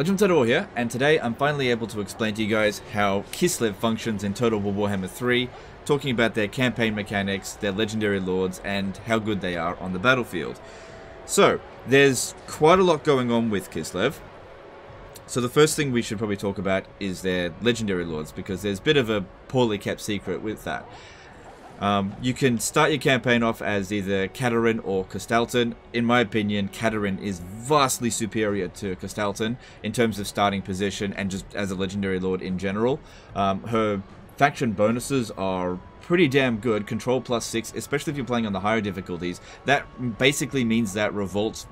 Legend of Total War here, and today I'm finally able to explain to you guys how Kislev functions in Total War Warhammer 3, talking about their campaign mechanics, their legendary lords, and how good they are on the battlefield. So, there's quite a lot going on with Kislev. So the first thing we should probably talk about is their legendary lords, because there's a bit of a poorly kept secret with that. You can start your campaign off as either Katerin or Kislev. In my opinion, Katerin is vastly superior to Kislev in terms of starting position and just as a legendary lord in general. Her faction bonuses are pretty damn good. Control +6, especially if you're playing on the higher difficulties. That basically means that revolts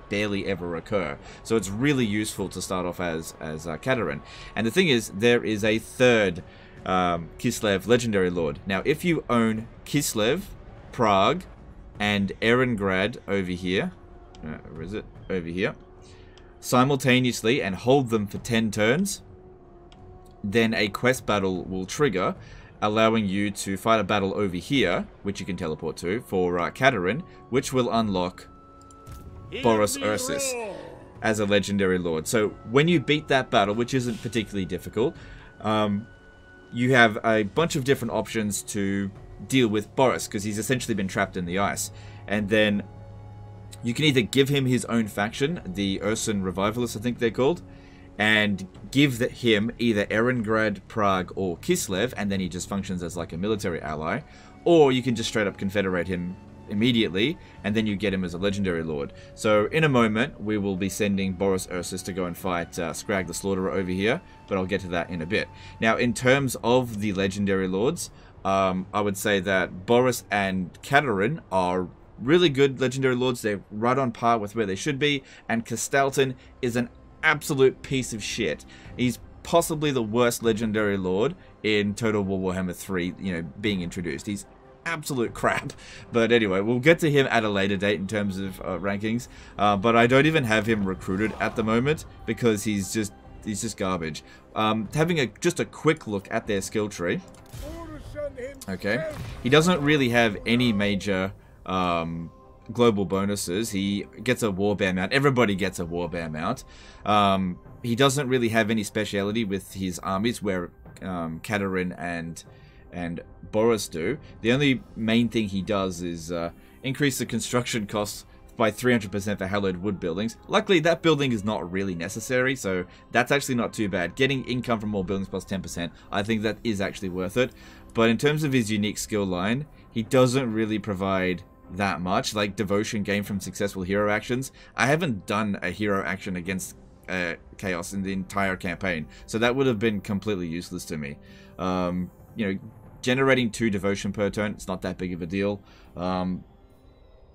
barely ever occur. So it's really useful to start off as Katerin. And the thing is, there is a third Kislev legendary lord. Now, if you own Kislev, Prague, and Erengrad over here, where is it? Over here, simultaneously and hold them for 10 turns, then a quest battle will trigger, allowing you to fight a battle over here, which you can teleport to, for Katerin, which will unlock Boris Ursus as a legendary lord. So when you beat that battle, which isn't particularly difficult, you have a bunch of different options to deal with Boris, because he's essentially been trapped in the ice. And then you can either give him his own faction, the Ursun Revivalists, I think they're called, and give him either Erengrad, Prague, or Kislev, and then he just functions as like a military ally. Or you can just straight up confederate him immediately, and then you get him as a legendary lord. So in a moment we will be sending Boris Ursus to go and fight Scrag the Slaughterer over here, but I'll get to that in a bit. Now, in terms of the legendary lords, I would say that Boris and Katerin are really good legendary lords. They're right on par with where they should be, and Kislev is an absolute piece of shit. He's possibly the worst legendary lord in Total War Warhammer 3, being introduced. He's absolute crap. But anyway, we'll get to him at a later date in terms of rankings. But I don't even have him recruited at the moment because he's just garbage. Having just a quick look at their skill tree. Okay, he doesn't really have any major global bonuses. He gets a warbear mount. Everybody gets a warbear mount. He doesn't really have any speciality with his armies, where Katerin and Boris do. The only main thing he does is increase the construction costs by 300% for hallowed wood buildings. Luckily, that building is not really necessary, so that's actually not too bad. Getting income from more buildings plus 10%, I think that is actually worth it. But in terms of his unique skill line, he doesn't really provide that much. Like devotion gained from successful hero actions. I haven't done a hero action against Chaos in the entire campaign, so that would have been completely useless to me. Generating 2 devotion per turn, it's not that big of a deal.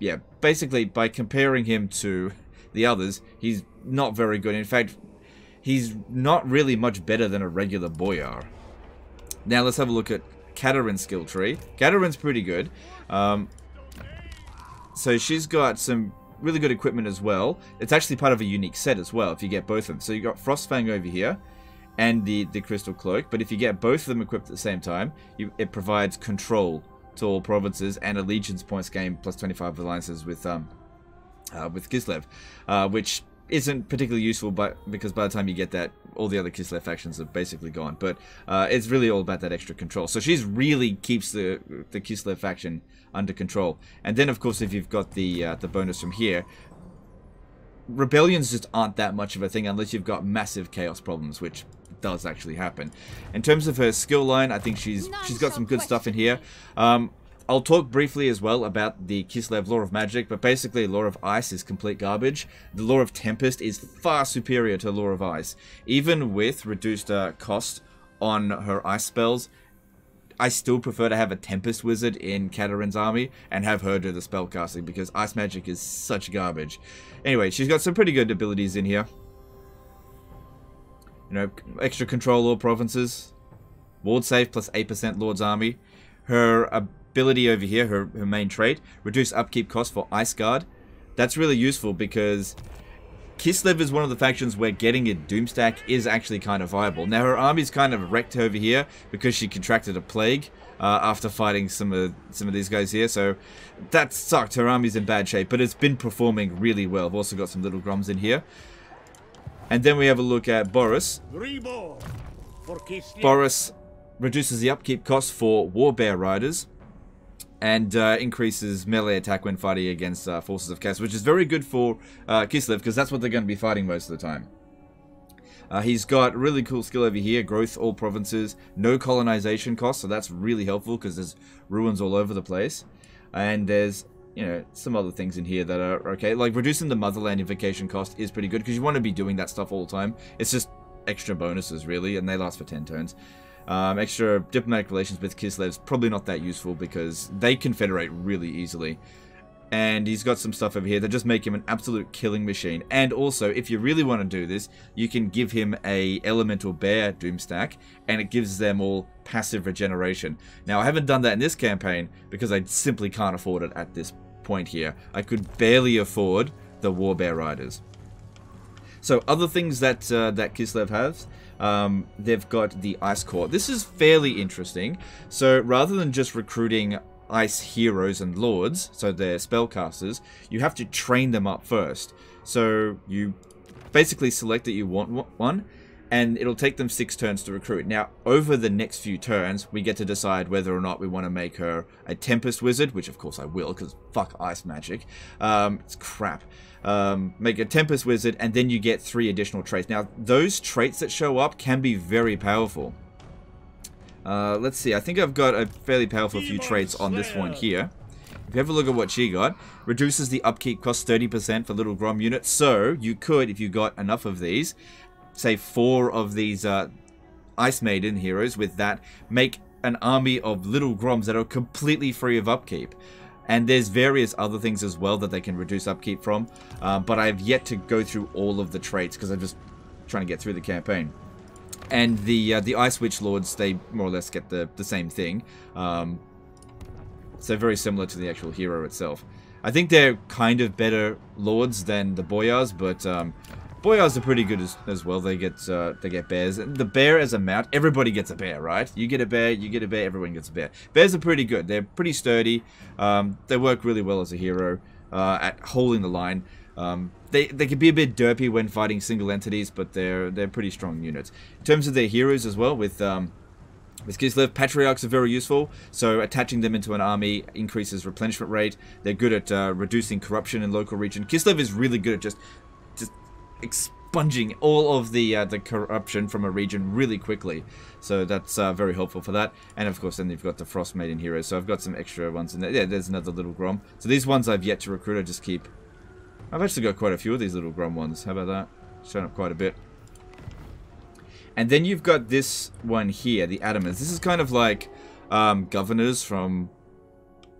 Yeah, basically, by comparing him to the others, he's not very good. In fact, he's not really much better than a regular boyar. Now, let's have a look at Katerin's skill tree. Katerin's pretty good. So she's got some really good equipment as well. It's actually part of a unique set as well, if you get both of them. So you've got Frostfang over here, and the Crystal Cloak, but if you get both of them equipped at the same time, it provides control to all provinces and allegiance points gained plus 25 alliances with Kislev, which isn't particularly useful, because by the time you get that, all the other Kislev factions are basically gone. But it's really all about that extra control. So she's really keeps the Kislev faction under control. And then, of course, if you've got the bonus from here, rebellions just aren't that much of a thing unless you've got massive chaos problems, which does actually happen. In terms of her skill line, I think she's got some good stuff in here. I'll talk briefly as well about the Kislev Law of Magic, but basically Law of Ice is complete garbage. The Law of Tempest is far superior to Law of Ice. Even with reduced cost on her ice spells, I still prefer to have a Tempest Wizard in Katerin's army and have her do the spell casting, because ice magic is such garbage. Anyway, she's got some pretty good abilities in here. Extra control all provinces, ward save plus 8% Lord's army. Her ability over here, her main trait, reduce upkeep cost for Ice Guard. That's really useful because Kislev is one of the factions where getting a Doomstack is actually kind of viable. Now, her army's kind of wrecked over here because she contracted a plague after fighting some of these guys here, so that sucked. Her army's in bad shape, but it's been performing really well. I've also got some little Groms in here. And then we have a look at Boris. Boris reduces the upkeep cost for Warbear riders and increases melee attack when fighting against forces of chaos, which is very good for Kislev because that's what they're going to be fighting most of the time. He's got really cool skill over here, growth all provinces, no colonization cost, so that's really helpful because there's ruins all over the place. And there's, you know, some other things in here that are okay, like reducing the motherland invocation cost is pretty good because you want to be doing that stuff all the time. It's just extra bonuses really, and they last for 10 turns. Extra diplomatic relations with Kislev's probably not that useful because they confederate really easily. And he's got some stuff over here that just make him an absolute killing machine. And also, if you really want to do this, you can give him a elemental bear doom stack, and it gives them all passive regeneration. Now, I haven't done that in this campaign because I simply can't afford it at this point here. I could barely afford the Warbear riders. So, other things that that Kislev has, they've got the Ice Court. This is fairly interesting. So, rather than just recruiting ice heroes and lords, so they're spellcasters, you have to train them up first. So you basically select that you want one, and it'll take them 6 turns to recruit. Now, over the next few turns, we get to decide whether or not we want to make her a Tempest Wizard, which of course I will, because fuck ice magic. It's crap. Make a Tempest Wizard, and then you get 3 additional traits. Now, those traits that show up can be very powerful. Let's see, I think I've got a fairly powerful few traits on this one here. If you have a look at what she got, reduces the upkeep cost 30% for little Grom units. So, you could, if you got enough of these, say 4 of these Ice Maiden heroes with that, make an army of little Groms that are completely free of upkeep. And there's various other things as well that they can reduce upkeep from, but I've yet to go through all of the traits because I'm just trying to get through the campaign. And the Ice Witch Lords, they more or less get the same thing. So very similar to the actual hero itself. I think they're kind of better lords than the Boyars, but Boyars are pretty good as well. They get bears. The bear as a mount, everybody gets a bear, right? You get a bear, everyone gets a bear. Bears are pretty good. They're pretty sturdy. They work really well as a hero at holding the line. They can be a bit derpy when fighting single entities, but they're pretty strong units. In terms of their heroes as well, with Kislev, Patriarchs are very useful, so attaching them into an army increases replenishment rate. They're good at reducing corruption in local region. Kislev is really good at just expunging all of the corruption from a region really quickly. So that's very helpful for that. And of course, then you've got the Frost Maiden heroes. So I've got some extra ones in there. Yeah, there's another little Grom. So these ones I've yet to recruit. I just keep... I've actually got quite a few of these little Grom ones. How about that? Showing up quite a bit. And then you've got this one here, the Adamants. This is kind of like governors from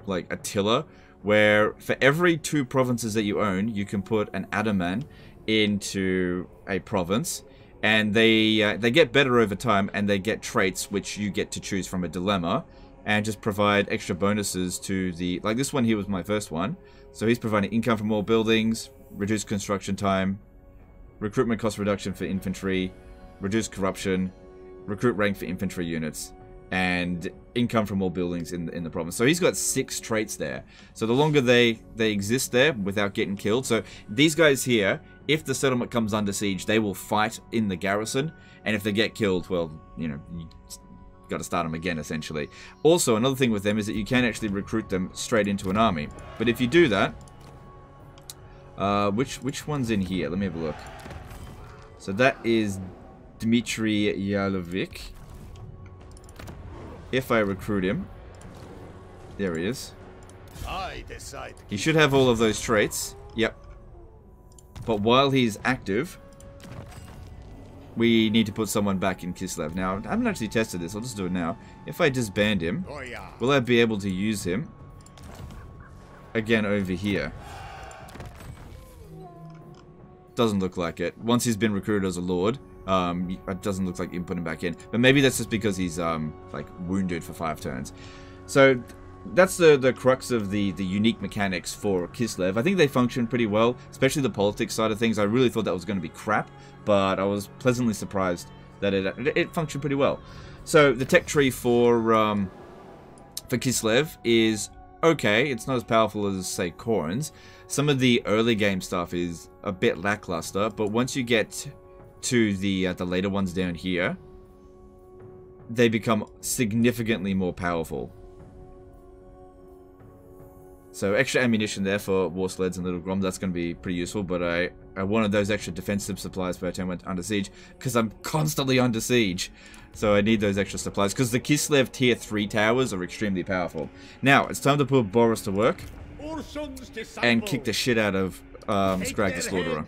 like Attila, where for every 2 provinces that you own, you can put an Adaman into a province, and they get better over time, and they get traits which you get to choose from a dilemma, and just provide extra bonuses to the... Like this one here was my first one. So he's providing income from all buildings, reduced construction time, recruitment cost reduction for infantry, reduced corruption, recruit rank for infantry units, and income from all buildings in the province. So he's got 6 traits there. So the longer they exist there without getting killed. So these guys here, if the settlement comes under siege, they will fight in the garrison. And if they get killed, well, you know... got to start them again, essentially. Also, another thing with them is that you can actually recruit them straight into an army. But if you do that, which one's in here? Let me have a look. So that is Dmitry Yalovic. If I recruit him, there he is. He should have all of those traits. Yep. But while he's active, we need to put someone back in Kislev. Now, I haven't actually tested this. I'll just do it now. If I disband him, will I be able to use him again over here? Doesn't look like it. Once he's been recruited as a lord, it doesn't look like you can put him back in. But maybe that's just because he's like wounded for 5 turns. So that's the crux of the unique mechanics for Kislev. I think they function pretty well, especially the politics side of things. I really thought that was going to be crap, but I was pleasantly surprised that it functioned pretty well. So the tech tree for Kislev is okay. It's not as powerful as, say, Khorne's. Some of the early game stuff is a bit lackluster, but once you get to the later ones down here, they become significantly more powerful. So extra ammunition there for war sleds and little Grom, that's going to be pretty useful, but I wanted those extra defensive supplies for our turn went under siege, because I'm constantly under siege. So I need those extra supplies, because the Kislev tier 3 towers are extremely powerful. Now, it's time to put Boris to work, and kick the shit out of Scrag the Slaughterer.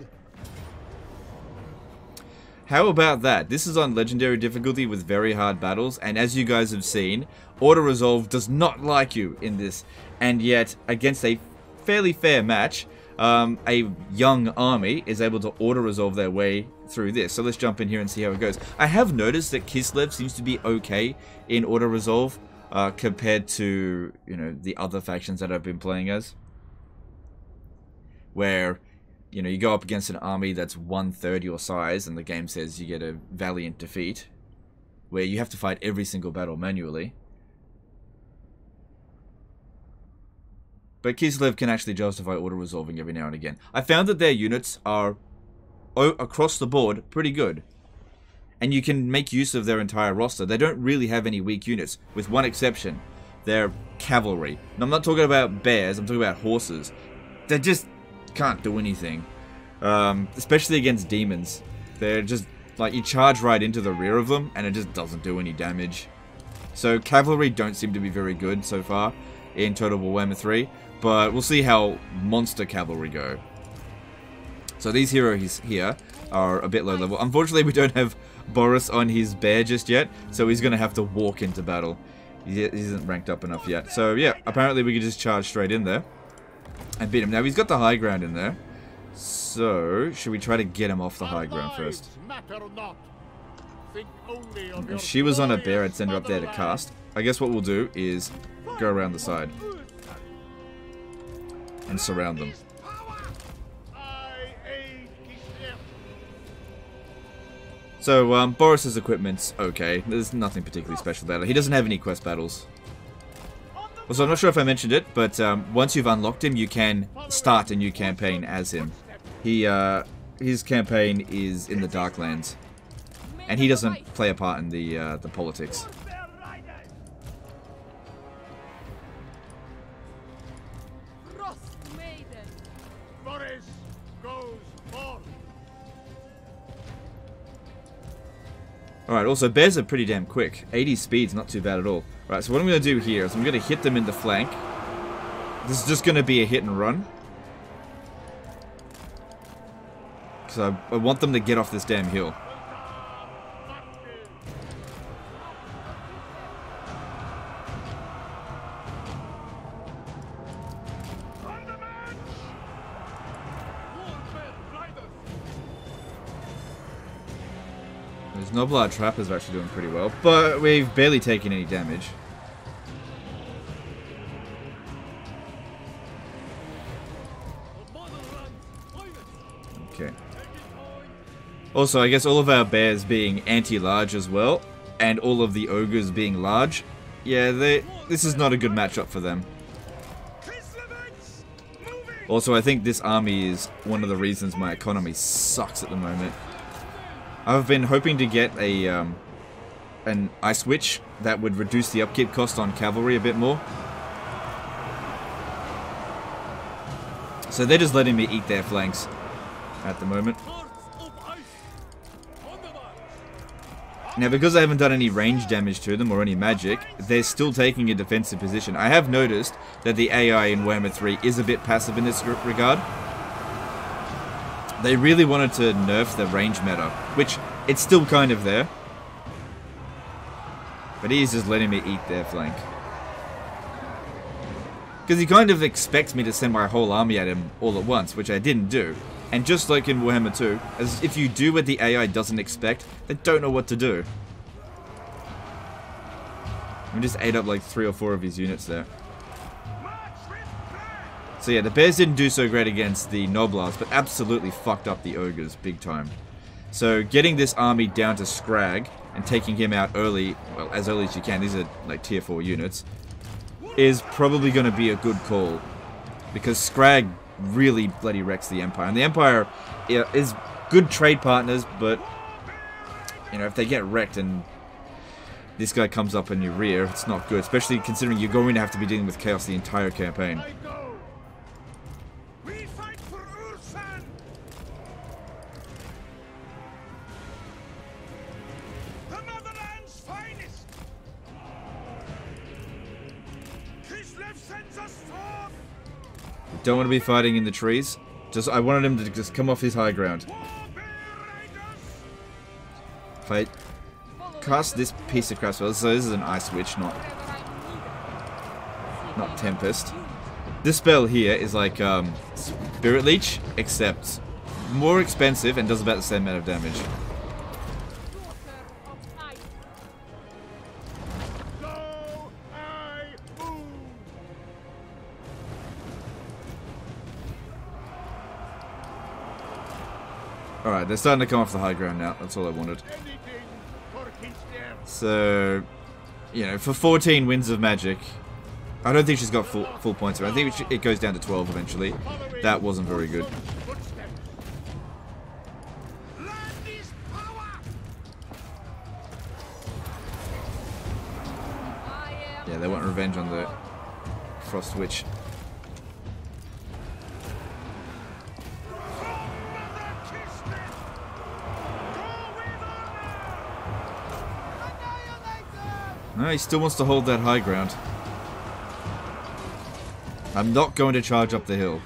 How about that? This is on legendary difficulty with very hard battles, and as you guys have seen, auto-resolve does not like you in this, and yet, against a fairly fair match, a young army is able to auto-resolve their way through this. So let's jump in here and see how it goes. I have noticed that Kislev seems to be okay in auto-resolve compared to, you know, the other factions that I've been playing as. Where, you know, you go up against an army that's 1/3 your size and the game says you get a valiant defeat. Where you have to fight every single battle manually. But Kislev can actually justify auto-resolving every now and again. I found that their units are, across the board, pretty good. And you can make use of their entire roster. They don't really have any weak units, with one exception. They're cavalry. And I'm not talking about bears, I'm talking about horses. They just can't do anything. Especially against demons. They're just, like, you charge right into the rear of them, and it just doesn't do any damage. So cavalry don't seem to be very good so far in Total Warhammer 3. But we'll see how monster cavalry go. So these heroes here are a bit low level. Unfortunately, we don't have Boris on his bear just yet, so he's going to have to walk into battle. He isn't ranked up enough yet. So yeah, apparently we can just charge straight in there and beat him. Now he's got the high ground in there. So should we try to get him off the high ground first? If she was on a bear, I'd send her up there to cast. I guess what we'll do is go around the side and surround them. So, Boris's equipment's okay. There's nothing particularly special about it. He doesn't have any quest battles. Also, I'm not sure if I mentioned it, but once you've unlocked him, you can start a new campaign as him. His campaign is in the Darklands, and he doesn't play a part in the politics. Alright, also bears are pretty damn quick. 80 speed's not too bad at all. Right, so what I'm going to do here is I'm going to hit them in the flank. This is just going to be a hit and run. So I want them to get off this damn hill. Those Noblar Trappers are actually doing pretty well, but we've barely taken any damage. Okay. Also, I guess all of our bears being anti-large as well, and all of the ogres being large, yeah, this is not a good matchup for them. Also, I think this army is one of the reasons my economy sucks at the moment. I've been hoping to get a an ice witch that would reduce the upkeep cost on cavalry a bit more. So they're just letting me eat their flanks at the moment. Now, because I haven't done any range damage to them or any magic, they're still taking a defensive position. I have noticed that the AI in Warhammer 3 is a bit passive in this regard. They really wanted to nerf the range meta, which it's still kind of there. But he's just letting me eat their flank. Because he kind of expects me to send my whole army at him all at once, which I didn't do. And just like in Warhammer 2, as if you do what the AI doesn't expect, they don't know what to do. We just ate up like 3 or 4 of his units there. So yeah, the bears didn't do so great against the Noblars, but absolutely fucked up the ogres big time. So getting this army down to Scrag and taking him out early, well, as early as you can, these are like tier 4 units, is probably going to be a good call. Because Scrag really bloody wrecks the Empire. And the Empire is good trade partners, but you know, if they get wrecked and this guy comes up in your rear, it's not good. Especially considering you're going to have to be dealing with chaos the entire campaign. Don't want to be fighting in the trees. I wanted him to just come off his high ground. If I cast this piece of crap spell, so this is an Ice Witch, not Tempest. This spell here is like Spirit Leech, except more expensive and does about the same amount of damage. Alright, they're starting to come off the high ground now. That's all I wanted. So, you know, for 14 Winds of Magic, I don't think she's got full points. I think it goes down to 12 eventually. That wasn't very good. Yeah, they want revenge on the Frost Witch. No, he still wants to hold that high ground. I'm not going to charge up the hill.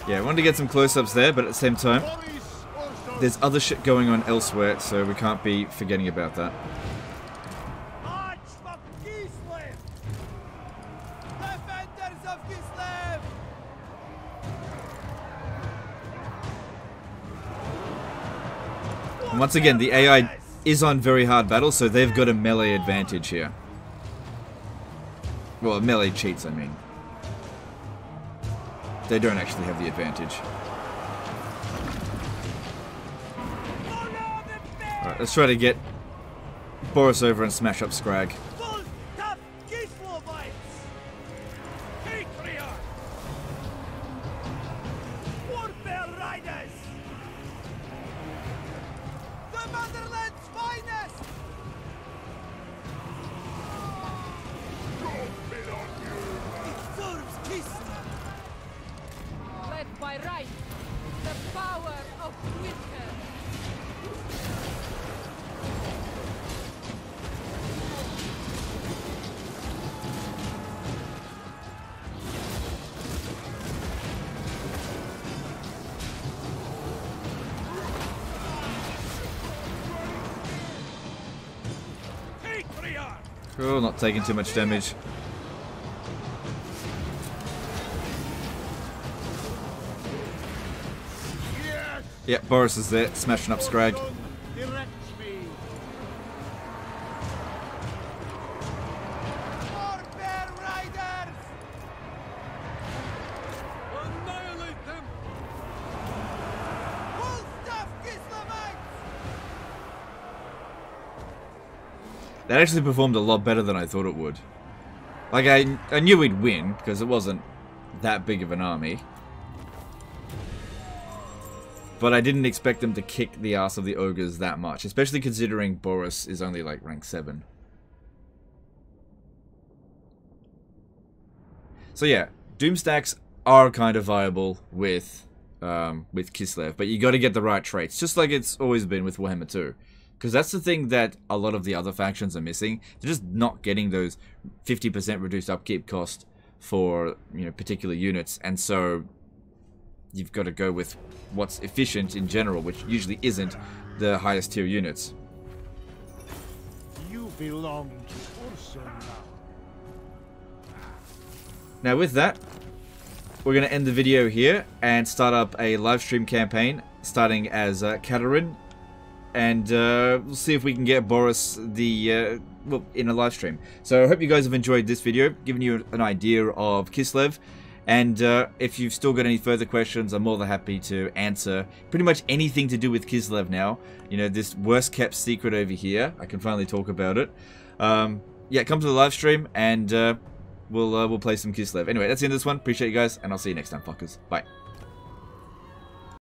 Yeah, I wanted to get some close-ups there, but at the same time, there's other shit going on elsewhere, so we can't be forgetting about that. March for Kislev! Defenders of Kislev! And once again, the AI is on very hard battle, so they've got a melee advantage here. Well, melee cheats, I mean. They don't actually have the advantage. Alright, let's try to get Boris over and smash up Scrag. By right, the power of winter. Cool, not taking too much damage. Yeah, Boris is there, smashing up Scrag. That actually performed a lot better than I thought it would. Like, I knew we'd win, because it wasn't that big of an army. But I didn't expect them to kick the ass of the ogres that much, especially considering Boris is only like rank 7. So yeah, Doom stacks are kind of viable with Kislev, but you got to get the right traits, just like it's always been with Warhammer 2. Because that's the thing that a lot of the other factions are missing. They're just not getting those 50% reduced upkeep cost for, you know, particular units, and so you've got to go with what's efficient in general, which usually isn't the highest tier units. You belong to Ursa Now with that, we're going to end the video here and start up a live stream campaign starting as Katerin and we'll see if we can get Boris the well, in a live stream. So I hope you guys have enjoyed this video, giving you an idea of Kislev. And if you've still got any further questions, I'm more than happy to answer pretty much anything to do with Kislev now. You know, this worst kept secret over here. I can finally talk about it. Yeah, come to the live stream and we'll play some Kislev. Anyway, that's the end of this one. Appreciate you guys, and I'll see you next time, fuckers. Bye.